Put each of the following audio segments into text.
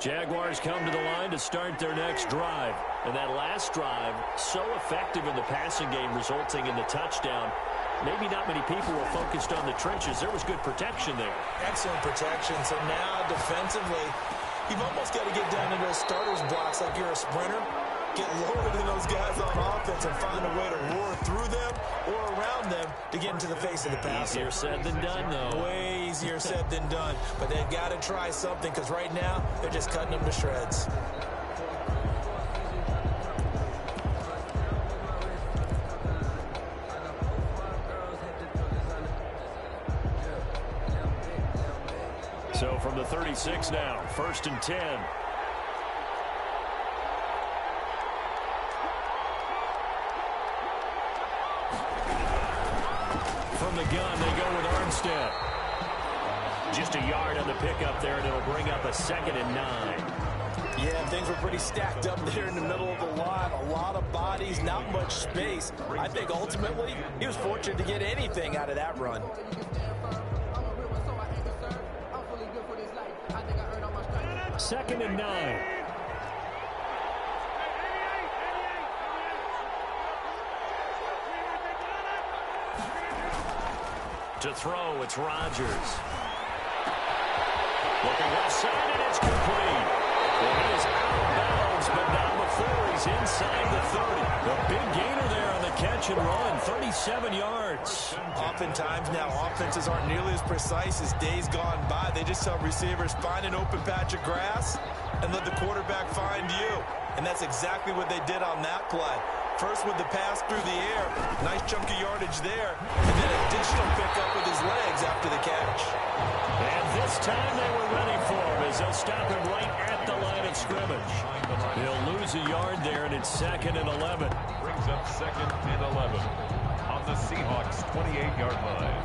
Jaguars come to the line to start their next drive. And that last drive, so effective in the passing game, resulting in the touchdown. Maybe not many people were focused on the trenches. There was good protection there. Excellent protection. So now defensively, you've almost got to get down to those starters blocks like you're a sprinter. Get lower than those guys on offense and find a way to roar through them or around them to get into the face of the passer. Easier said than done, though. Way easier said than done. But they've got to try something because right now they're just cutting them to shreds. So from the 36 now, 1st and 10. From the gun, they go with Armstead. Just a yard on the pickup there, and it'll bring up a 2nd and 9. Yeah, things were pretty stacked up there in the middle of the line. A lot of bodies, not much space. I think ultimately he was fortunate to get anything out of that run. 2nd and 9. To throw, it's Rodgers. Looking left side, and it's complete. Well, he is out of bounds, but not before he's inside the 30. The big gainer there on the catch and run, 37 yards. Oftentimes now offenses aren't nearly as precise as days gone by. They just tell receivers, find an open patch of grass and let the quarterback find you. And that's exactly what they did on that play. First with the pass through the air, nice chunk of yardage there, and then additional pickup with his legs after the catch. And this time they were ready for him as they'll stop him right at the line of scrimmage. He'll lose a yard there, and it's 2nd and 11. Brings up 2nd and 11 on the Seahawks' 28-yard line.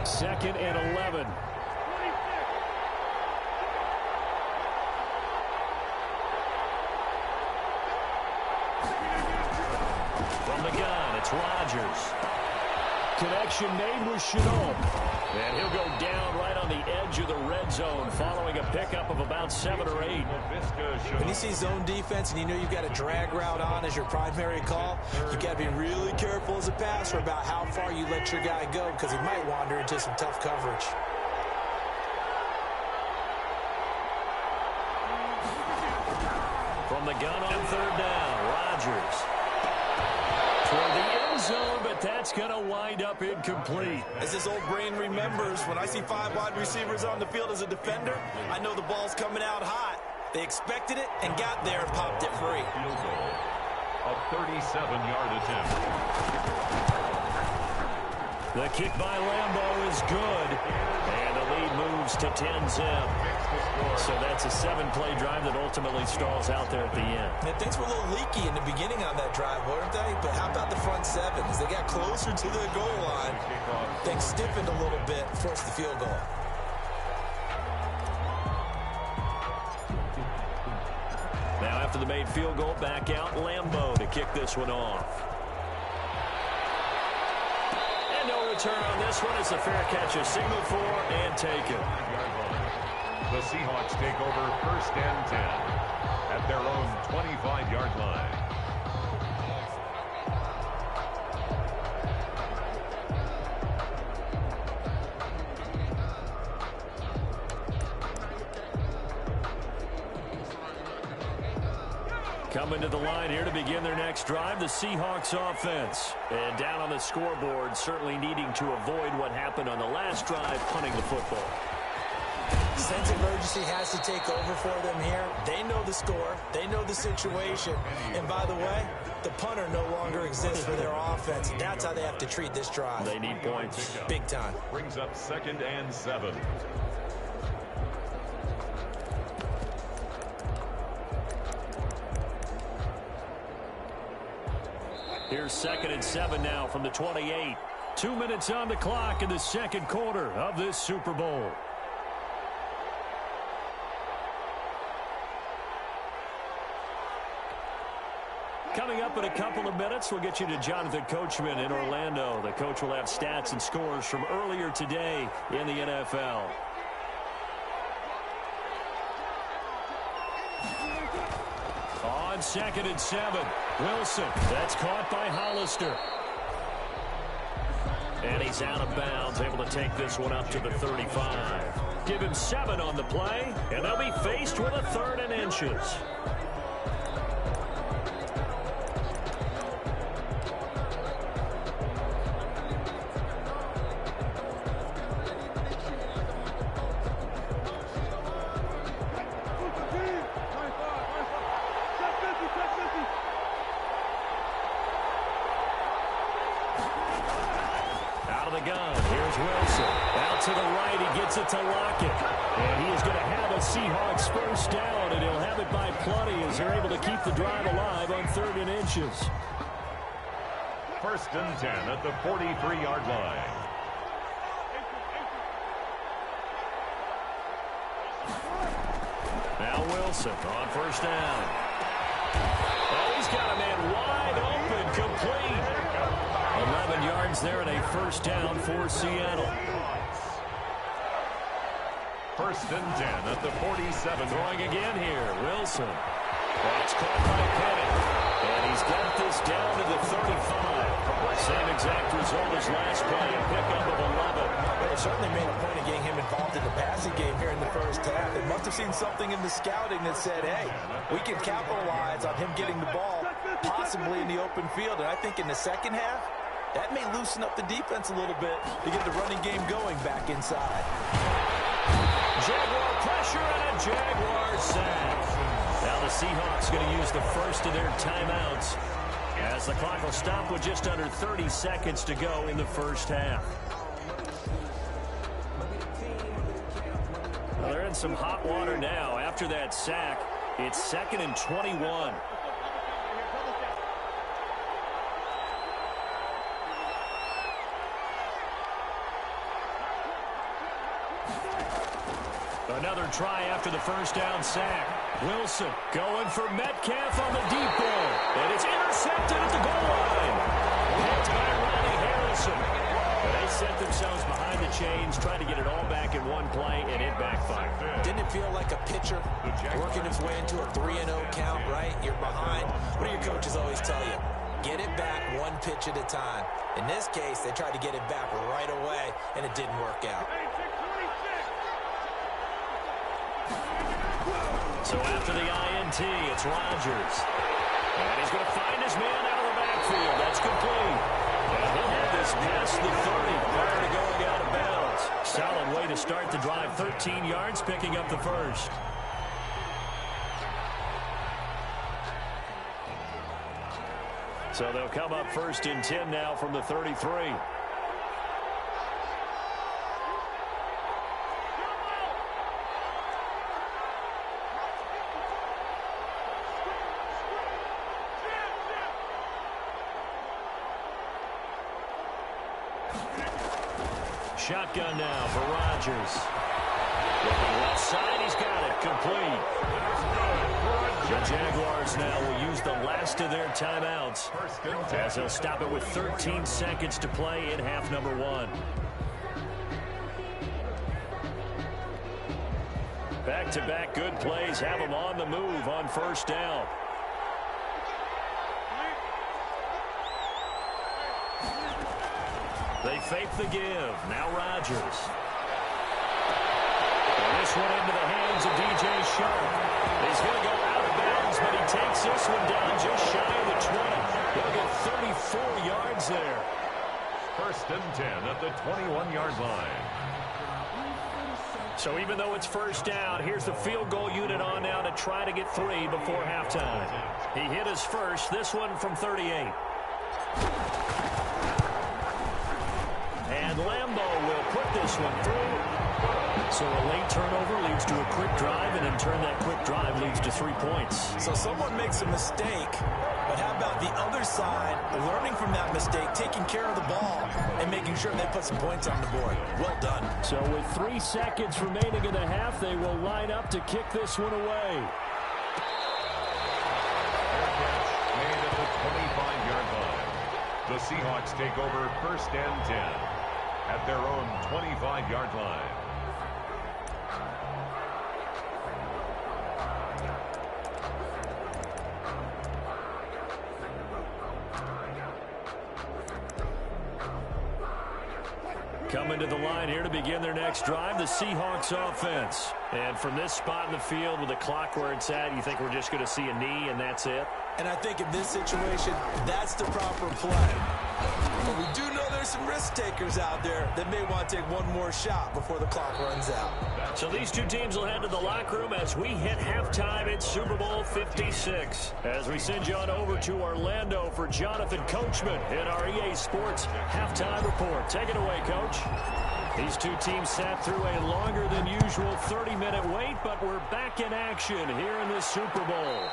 Second and 11. From the gun, it's Rodgers. Connection made with Chenault. And he'll go down right on the edge of the red zone following a pickup of about 7 or 8. When you see zone defense and you know you've got a drag route on as your primary call, you've got to be really careful as a passer about how far you let your guy go because he might wander into some tough coverage. From the gun on 3rd down, Rodgers. Toward the end zone, but that's going to wind up incomplete. As this old brain remembers, when I see 5 wide receivers on the field as a defender, I know the ball's coming out hot. They expected it and got there and popped it free. A 37-yard attempt. The kick by Lambeau is good. And the lead moves to 10-zip. So that's a 7-play drive that ultimately stalls out there at the end. And things were a little leaky in the beginning on that drive, weren't they? But how about the front 7? As they got closer to the goal line, things stiffened a little bit, forced the field goal. Now after the made field goal, back out Lambeau to kick this one off. And no return on this one. It's a fair catch, a signal for and taken. The Seahawks take over 1st and 10 at their own 25-yard line. Coming to the line here to begin their next drive, the Seahawks offense. And down on the scoreboard, certainly needing to avoid what happened on the last drive, punting the football. Sense of urgency has to take over for them here. They know the score. They know the situation. And by the way, the punter no longer exists for their offense. That's how they have to treat this drive. They need points. Big time. Brings up 2nd and 7. Here's 2nd and 7 now from the 28. 2 minutes on the clock in the second quarter of this Super Bowl. Coming up up in a couple of minutes. We'll get you to Jonathan Coachman in Orlando. The coach will have stats and scores from earlier today in the NFL. On 2nd and 7, Wilson. That's caught by Hollister. And he's out of bounds, able to take this one up to the 35. Give him 7 on the play, and they'll be faced with a 3rd and inches. To Lockett. And he is going to have a Seahawks first down, and he'll have it by plenty as they're able to keep the drive alive on 3rd and inches. 1st and 10 at the 43-yard line. Now Wilson on 1st down. Oh, he's got a man wide open, complete. 11 yards there and a 1st down for Seattle. 1st and 10 at the 47. Throwing again here, Wilson. That's caught by Penny. And he's got this down to the 35. Same exact result as last play, a pickup of 11. Well, they certainly made a point of getting him involved in the passing game here in the first half. They must have seen something in the scouting that said, hey, we can capitalize on him getting the ball, possibly in the open field. And I think in the second half, that may loosen up the defense a little bit to get the running game going back inside. Jaguar pressure and a Jaguar sack. Now the Seahawks going to use the first of their timeouts as the clock will stop with just under 30 seconds to go in the first half. Well, they're in some hot water now. After that sack, it's 2nd and 21. Another try after the first down sack. Wilson going for Metcalf on the deep ball. And it's intercepted at the goal line. Hit by Ronnie Harrison. And they set themselves behind the chains, trying to get it all back in one play, and it backfired. Didn't it feel like a pitcher working his way into a 3-0 count, right? You're behind. What do your coaches always tell you? Get it back one pitch at a time. In this case, they tried to get it back right away, and it didn't work out. So after the INT, it's Rodgers. And he's going to find his man out of the backfield. That's complete. And he'll have this past the 30 prior to going out of bounds. Solid way to start the drive. 13 yards, picking up the first. So they'll come up 1st and 10 now from the 33. Shotgun now for Rodgers. Looking left side, he's got it. Complete. The Jaguars now will use the last of their timeouts as they'll stop it with 13 seconds to play in half number 1. Back-to-back good plays have them on the move on 1st down. They fake the give. Now Rodgers. And this one into the hands of DJ Sharp. He's going to go out of bounds, but he takes this one down just shy of the 20. He'll get 34 yards there. 1st and 10 at the 21-yard line. So even though it's 1st down, here's the field goal unit on now to try to get 3 before halftime. He hit his first, this one from 38. And Lambeau will put this one through. So a late turnover leads to a quick drive, and in turn that quick drive leads to 3 points. So someone makes a mistake, but how about the other side, learning from that mistake, taking care of the ball, and making sure they put some points on the board. Well done. So with 3 seconds remaining in the half, they will line up to kick this one away. Made at the 20 The Seahawks take over first and 10 at their own 25-yard line. Coming to the line here to begin their next drive, the Seahawks offense. And from this spot in the field with the clock where it's at, you think we're just going to see a knee and that's it? And I think in this situation, that's the proper play. But we do know there's some risk takers out there that may want to take one more shot before the clock runs out. So these two teams will head to the locker room as we hit halftime in Super Bowl 56. As we send you on over to Orlando for Jonathan Coachman in our EA Sports halftime report. Take it away, Coach. These two teams sat through a longer than usual 30-minute wait, but we're back in action here in the Super Bowl.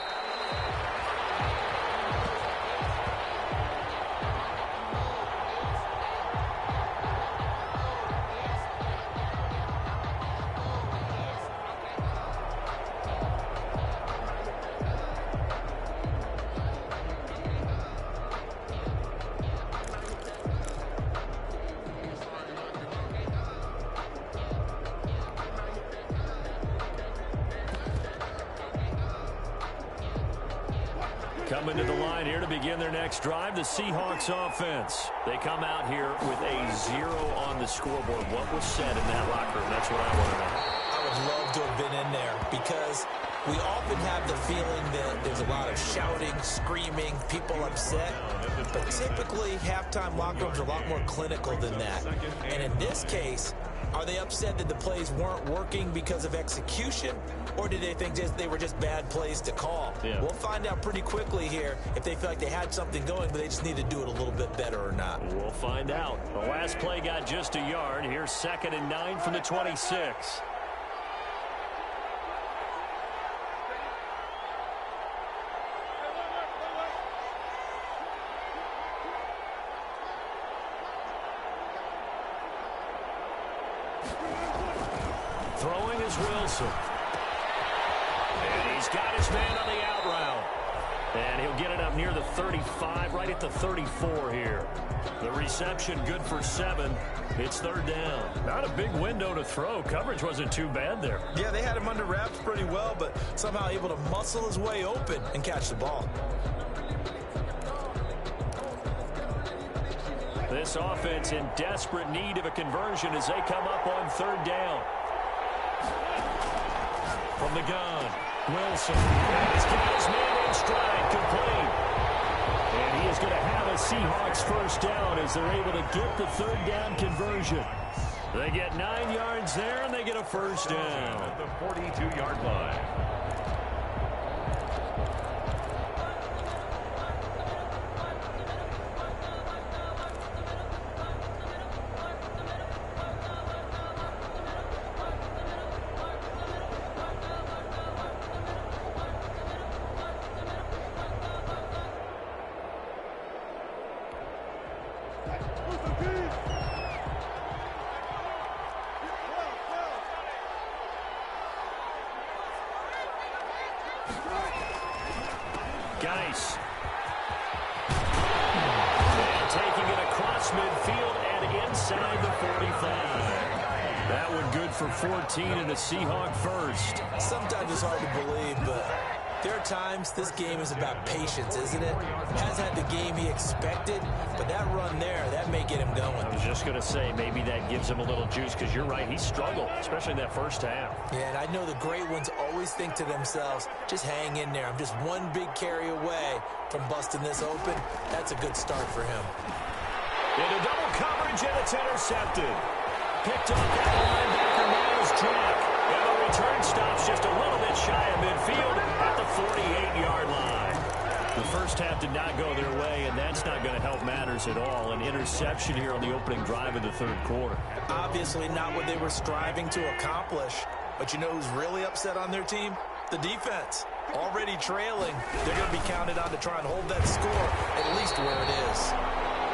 Coming to the line here to begin their next drive, the Seahawks offense. They come out here with a 0 on the scoreboard. What was said in that locker room? That's what I want to know. I would love to have been in there because we often have the feeling that there's a lot of shouting, screaming, people upset. But typically, halftime locker rooms are a lot more clinical than that. And in this case, are they upset that the plays weren't working because of execution, or did they think they were just bad plays to call? Yeah. We'll find out pretty quickly here if they feel like they had something going, but they just need to do it a little bit better or not. We'll find out. The last play got just a yard. Here's 2nd and 9 from the 26. Throwing is Wilson. And he's got his man on the out route. And he'll get it up near the 35, right at the 34 here. The reception good for 7. It's 3rd down. Not a big window to throw. Coverage wasn't too bad there. Yeah, they had him under wraps pretty well, but somehow able to muscle his way open and catch the ball. This offense in desperate need of a conversion as they come up on 3rd down. From the gun, Wilson. He's got his man in stride, complete. And he is going to have a Seahawks first down as they're able to get the 3rd down conversion. They get 9 yards there, and they get a first down. At the 42-yard line. Geis. And taking it across midfield and inside the 45. That one good for 14 and a Seahawk first. Sometimes it's hard to believe, but there are times this game is about patience, isn't it? Has had the game he expected, but that run there, that may get him going. I was just going to say, maybe that gives him a little juice, because you're right, he struggled, especially in that first half. Yeah, and I know the great ones always think to themselves, just hang in there. I'm just one big carry away from busting this open. That's a good start for him. Into double coverage, and it's intercepted. Picked up by linebacker Miles Jack. And the return stops just a little bit shy of midfield at the 48-yard line. The first half did not go their way, and that's not going to help matters at all. An interception here on the opening drive of the 3rd quarter. Obviously not what they were striving to accomplish. But you know who's really upset on their team? The defense. Already trailing. They're going to be counted on to try and hold that score at least where it is.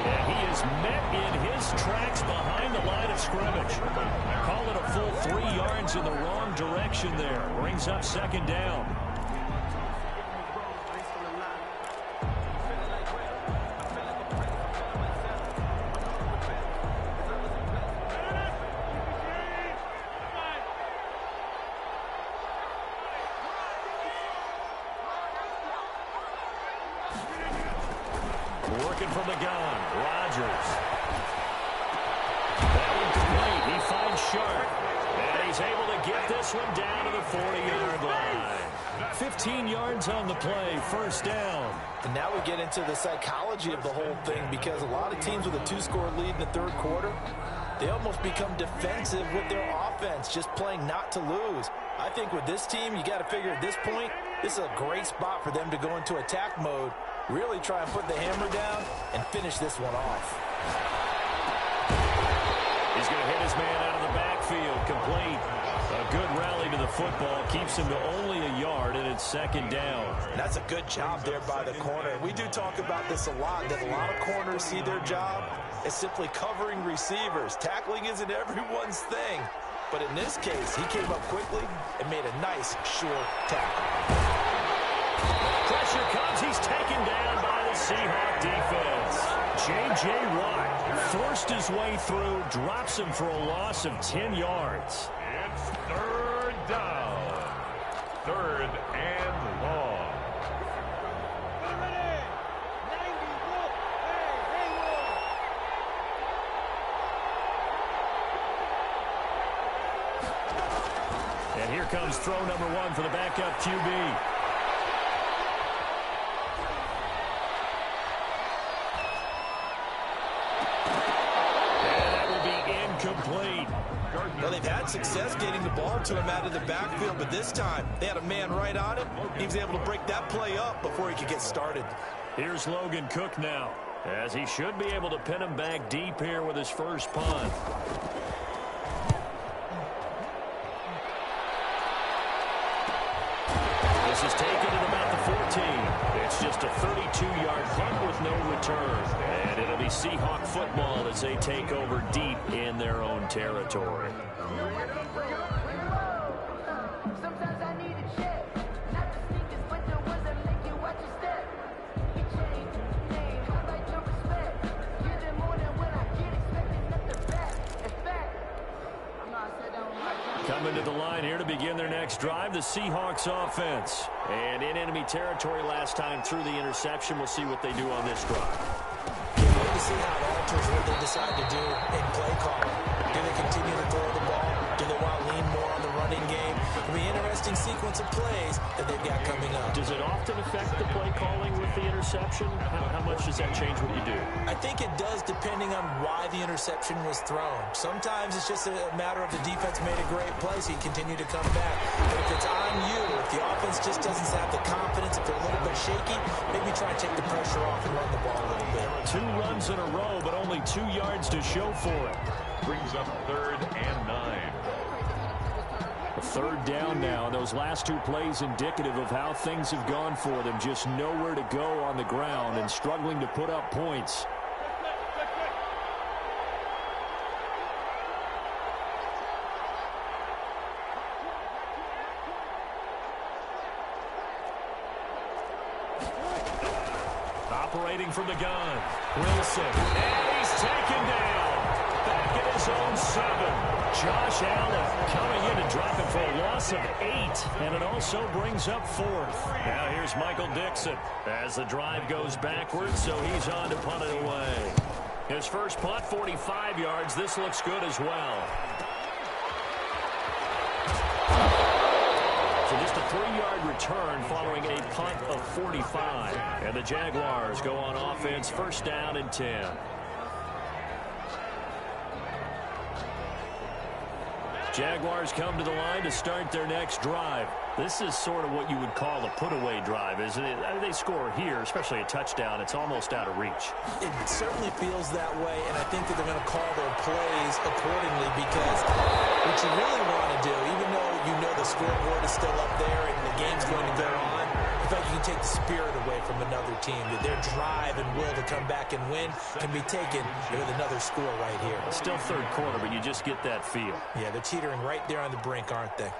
And he is met in his tracks behind the line of scrimmage. Call it a full 3 yards in the wrong direction there. Brings up 2nd down. Chargers. That one complete. He finds Sharp. And he's able to get this one down to the 40-yard line. 15 yards on the play, first down. And now we get into the psychology of the whole thing, because a lot of teams with a 2-score lead in the third quarter, they almost become defensive with their offense, just playing not to lose. I think with this team, you got to figure at this point, this is a great spot for them to go into attack mode, really try and put the hammer down and finish this one off. He's going to hit his man out of the backfield, complete. A good rally to the football, keeps him to only a yard, and it's second down. And that's a good job there by the corner. We do talk about this a lot, that a lot of corners see their job as simply covering receivers. Tackling isn't everyone's thing. But in this case, he came up quickly and made a nice, sure tackle. Pressure comes. He's taken down by the Seahawk defense. J.J. Watt forced his way through, drops him for a loss of 10 yards. It's third down. Third and long. And here comes throw number one for the backup QB. And that will be incomplete. Well, they've had success getting the ball to him out of the backfield, but this time they had a man right on him. He was able to break that play up before he could get started. Here's Logan Cook now, as he should be able to pin him back deep here with his first punt. This is taken at about the 14. It's just a 32-yard punt with no return. And it'll be Seahawk football as they take over deep in their own territory. Sometimes I need a check. Not the sneakers, but the ones that make you watch your step. We change name, I like your respect. You're the morning when I get expecting nothing back. In fact, I'm not set down my Coming to the line here to begin their next drive, the Seahawks offense. And in enemy territory last time through the interception. We'll see what they do on this drive. Can't wait to see how it alters what they decide to do in play calling. Do they continue to throw the ball? Do they want to lean more on the running game? It'll be an interesting sequence of plays that they've got coming up. Does it often affect the play calling with the interception? How much does that change what you do? I think it does, depending on why the interception was thrown. Sometimes it's just a matter of the defense made a great play, so you continue to come back. But if it's on you, if the offense just doesn't have the confidence, if they're a little bit shaky, maybe try and take the pressure off and run the ball a little bit. 2 runs in a row, but only 2 yards to show for it. Brings up third and 9. A third down now. Those last 2 plays indicative of how things have gone for them. Just nowhere to go on the ground and struggling to put up points. Operating from the gun. Wilson. And he's taken down. Back at his own 7. Josh Allen coming in and dropping for a loss of 8. And it also brings up 4th. Now here's Michael Dixon as the drive goes backwards, so he's on to punt it away. His first punt, 45 yards. This looks good as well. So just a 3-yard return following a punt of 45. And the Jaguars go on offense, first down and 10. Jaguars come to the line to start their next drive. This is sort of what you would call a put-away drive, isn't it? They score here, especially a touchdown. It's almost out of reach. It certainly feels that way, and I think that they're going to call their plays accordingly, because what you really want to do, even though you know the scoreboard is still up there and the game's going to go on, in fact, you can take the spirit away from another team. That their drive and will to come back and win can be taken with another score right here. Still third quarter, but you just get that feel. Yeah, they're teetering right there on the brink, aren't they?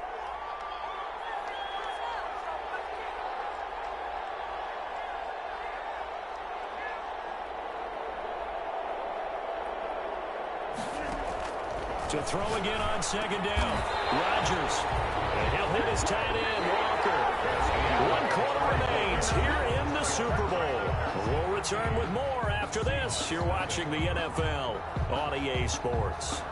To throw again on second down. Rodgers. And he'll hit his tight end, Walker. 1 quarter remains here in the Super Bowl. We'll return with more after this. You're watching the NFL on EA Sports.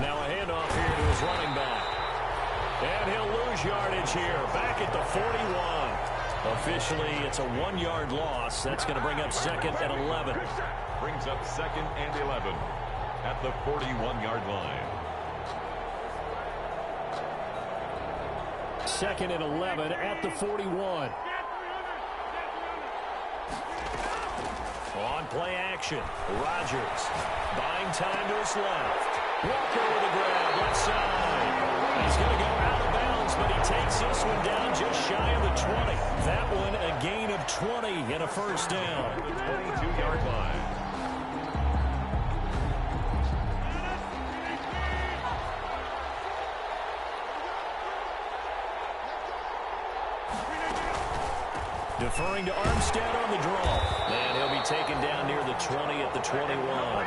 Now a handoff here to his running back. And he'll lose yardage here. Back at the 41. Officially, it's a 1-yard loss. That's going to bring up second and 11. Brings up second and 11 at the 41-yard line. Second and 11 at the 41. On play action, Rodgers buying time to his left. Walker with a grab, left side. He's going to go out of bounds, but he takes this one down just shy of the 20. That one a gain of 20 and a first down. The 22-yard line. Deferring to Armstead on the draw. And he'll be taken down near the 20 at the 21.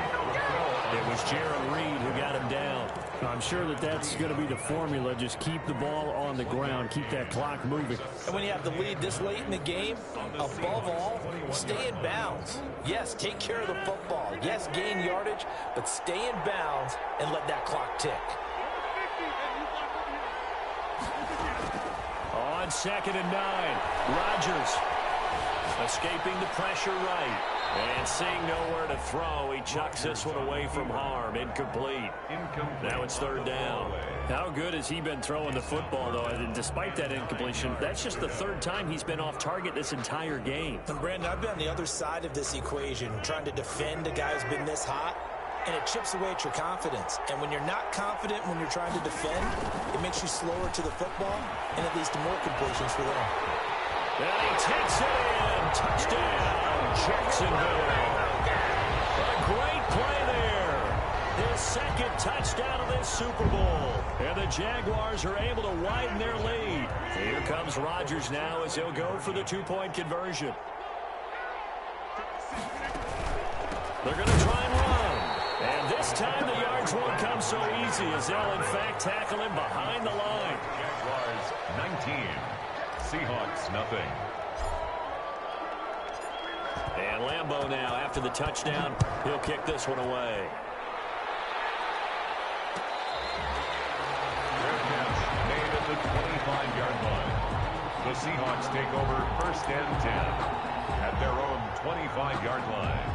It was Jaron Reed who got him down. I'm sure that's going to be the formula. Just keep the ball on the ground. Keep that clock moving. And when you have the lead this late in the game, above all, stay in bounds. Yes, take care of the football. Yes, gain yardage, but stay in bounds and let that clock tick. On second and 9, Rodgers escaping the pressure right. And seeing nowhere to throw, he chucks this one away from harm. Incomplete. Now it's third down. How good has he been throwing the football, though? And despite that incompletion, that's just the third time he's been off target this entire game. And Brandon, I've been on the other side of this equation, trying to defend a guy who's been this hot, and it chips away at your confidence. And when you're not confident when you're trying to defend, it makes you slower to the football, and it leads to more completions for them. And he takes it in. Touchdown, Jacksonville. A great play there. His second touchdown of this Super Bowl. And the Jaguars are able to widen their lead. Here comes Rodgers now as he'll go for the 2-point conversion. They're going to try and run. And this time the yards won't come so easy as they'll, in fact, tackle him behind the line. Jaguars 19. Seahawks nothing. And Lambeau now, after the touchdown, he'll kick this one away. Their catch made at the 25-yard line. The Seahawks take over first and 10 at their own 25-yard line.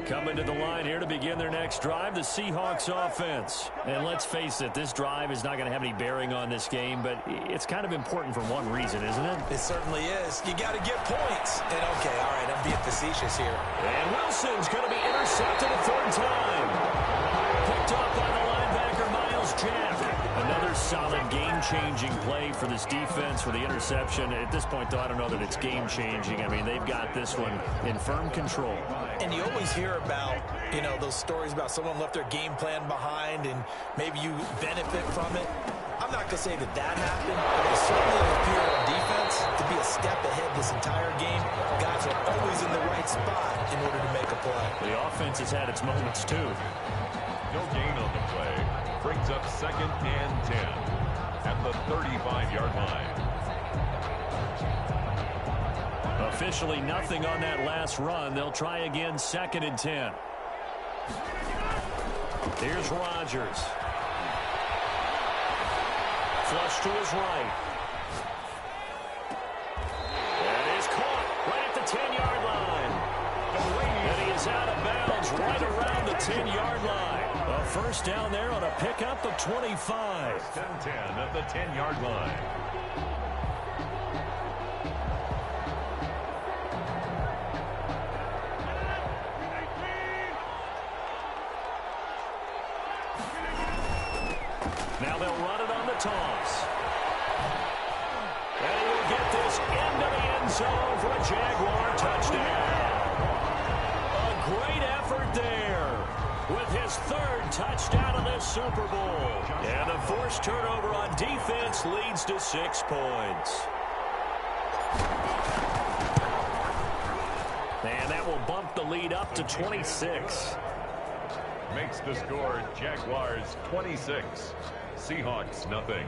Coming to the line here to begin their next drive, the Seahawks offense. And let's face it, this drive is not going to have any bearing on this game, but it's kind of important for one reason, isn't it? It certainly is. You got to get points. And okay, all right, I'm being facetious here. And Wilson's going to be intercepted a third time. Picked off by the linebacker, Miles Jack. Another solid game-changing play for this defense for the interception. At this point, though, I don't know that it's game-changing. I mean, they've got this one in firm control. And you always hear about, you know, those stories about someone left their game plan behind and maybe you benefit from it. I'm not going to say that that happened, but it certainly appeared on defense to be a step ahead this entire game. Guys are always in the right spot in order to make a play. The offense has had its moments, too. No gain on the play. Brings up second and 10 at the 35-yard line. Officially nothing on that last run. They'll try again, second and 10. Here's Rodgers. Flush to his right. And he's caught right at the 10-yard line. And he is out of bounds right around the 10-yard line. A first down there on a pickup of 25. 10-10 at the 10-yard line. Now they'll run it on the toss. And he'll get this into the end zone for a Jaguar touchdown. A great effort there with his third touchdown of this Super Bowl. And the forced turnover on defense leads to 6 points. And that will bump the lead up to 26. Makes the score Jaguars 26, Seahawks nothing.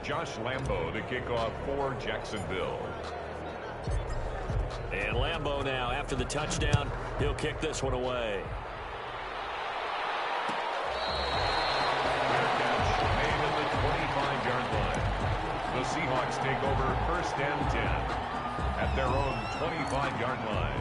Josh Lambo to kick off for Jacksonville. And Lambo now, after the touchdown, he'll kick this one away. Fair catch made at the 25-yard line. The Seahawks take over first and 10 at their own 25-yard line.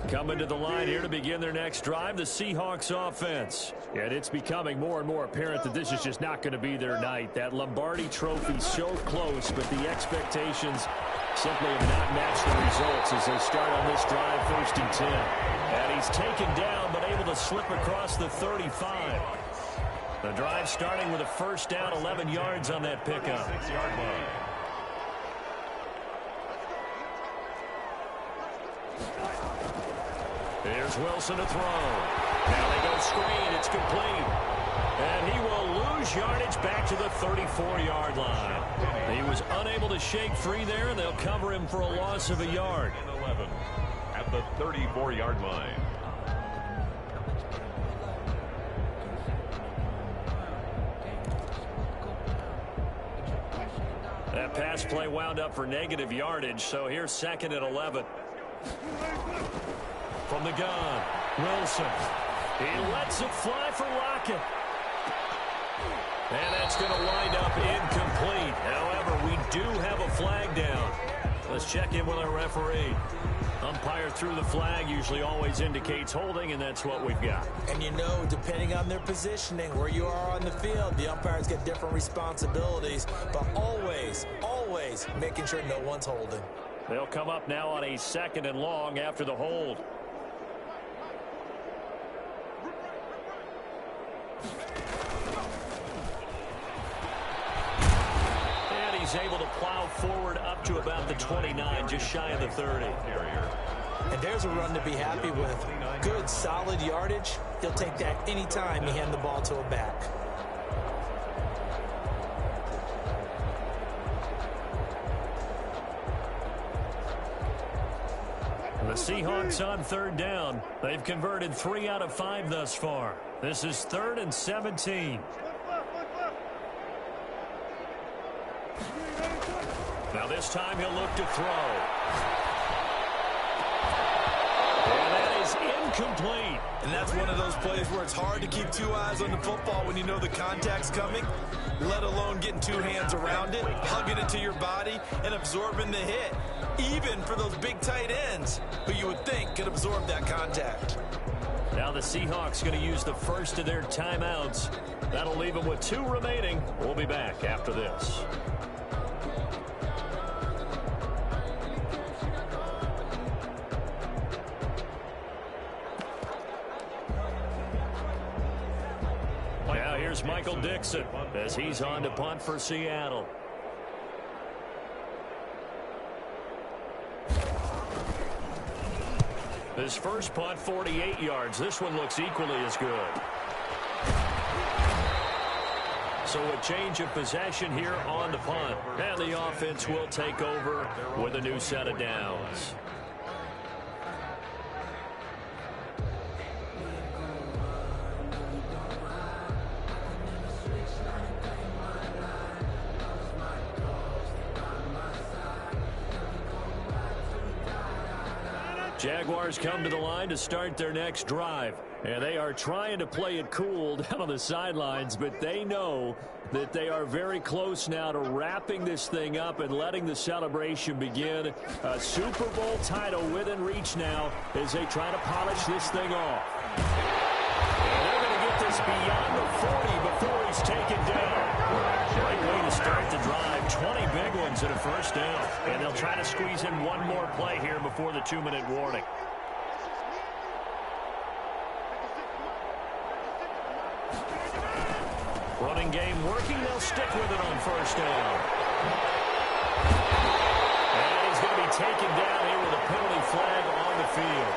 Coming to the line here to begin their next drive, the Seahawks offense. And it's becoming more and more apparent that this is just not going to be their night. That Lombardi trophy so close, but the expectations simply have not matched the results as they start on this drive, 1st and 10. And he's taken down, but able to slip across the 35. The drive starting with a first down, 11 yards on that pickup. 6-yard line. Here's Wilson to throw. Now they go screen. It's complete. And he will lose yardage back to the 34-yard line. He was unable to shake free there, and they'll cover him for a loss of a yard. 11 at the 34-yard line. That pass play wound up for negative yardage, so here's 2nd and 11. From the gun, Wilson. He lets it fly for Lockett. And that's going to wind up incomplete. However, we do have a flag down. Let's check in with our referee. Umpire threw the flag, usually always indicates holding, and that's what we've got. And you know, depending on their positioning, where you are on the field, the umpires get different responsibilities, but always making sure no one's holding. They'll come up now on a 2nd and long after the hold. He's able to plow forward up to about the 29, just shy of the 30. And there's a run to be happy with. Good, solid yardage. He'll take that anytime you hand the ball to a back. The Seahawks on 3rd down. They've converted 3 out of 5 thus far. This is 3rd and 17. Now this time he'll look to throw. And that is incomplete. And that's one of those plays where it's hard to keep 2 eyes on the football when you know the contact's coming, let alone getting 2 hands around it, hugging it to your body, and absorbing the hit, even for those big tight ends who you would think could absorb that contact. Now the Seahawks going to use the first of their timeouts. That'll leave them with 2 remaining. We'll be back after this. Here's Michael Dixon as he's on to punt for Seattle. His first punt, 48 yards. This one looks equally as good. So a change of possession here on the punt. And the offense will take over with a new set of downs. Jaguars come to the line to start their next drive. And they are trying to play it cool down on the sidelines, but they know that they are very close now to wrapping this thing up and letting the celebration begin. A Super Bowl title within reach now as they try to polish this thing off. And they're going to get this beyond the 40 before he's taken down. Great way to start the drive. 20 big ones and a first down. And they'll try to squeeze in one more play here before the 2-minute warning. Running game working. They'll stick with it on first down. And he's going to be taken down here with a penalty flag on the field.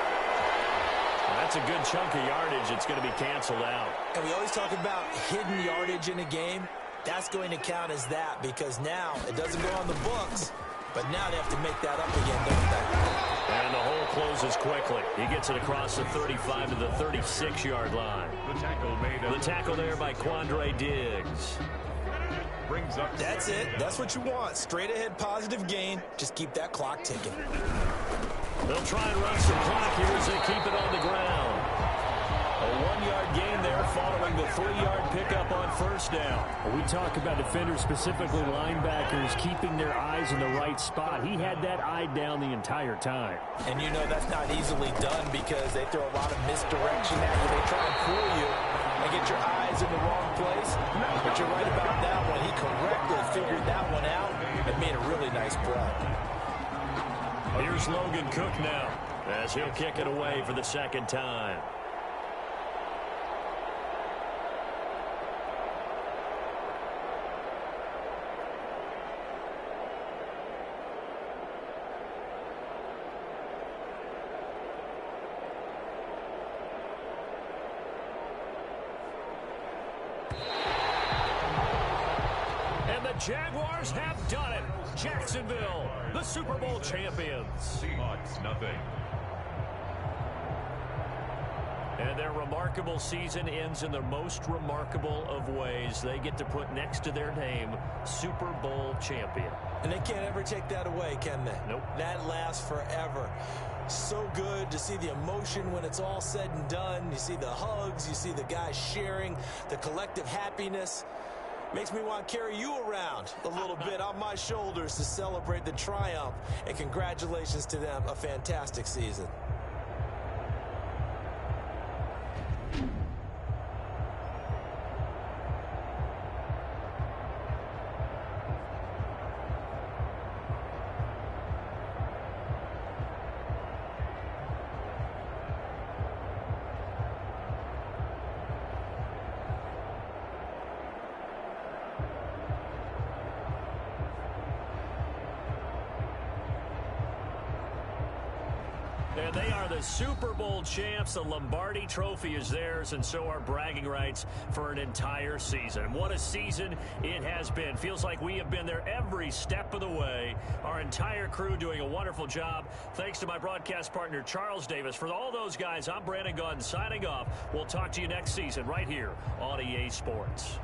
That's a good chunk of yardage. It's going to be canceled out. And we always talk about hidden yardage in a game. That's going to count as that because now it doesn't go on the books, but now they have to make that up again, don't they? And the hole closes quickly. He gets it across the 35 to the 36-yard line. The tackle there by Quandre Diggs. Brings up. That's it. That's what you want. Straight ahead positive gain. Just keep that clock ticking. They'll try and run some clock here as they keep it on the ground. A 1-yard gain there following the 3-yard pickup on first down. We talk about defenders, specifically linebackers, keeping their eyes in the right spot. He had that eye down the entire time. And you know that's not easily done because they throw a lot of misdirection at you. They try and fool you and get your eyes in the wrong place. But you're right about that one. He correctly figured that one out and made a really nice play. Here's Logan Cook now as he'll kick it away for the second time. Jaguars have done it. Jacksonville, the Super Bowl champions. Seahawks, nothing. And their remarkable season ends in the most remarkable of ways. They get to put next to their name, Super Bowl champion. And they can't ever take that away, can they? Nope. That lasts forever. So good to see the emotion when it's all said and done. You see the hugs, you see the guys sharing, the collective happiness. Makes me want to carry you around a little bit on my shoulders to celebrate the triumph. And congratulations to them. A fantastic season. And they are the Super Bowl champs. The Lombardi Trophy is theirs, and so are bragging rights for an entire season. What a season it has been. Feels like we have been there every step of the way. Our entire crew doing a wonderful job. Thanks to my broadcast partner, Charles Davis. For all those guys, I'm Brandon Gunn signing off. We'll talk to you next season right here on EA Sports.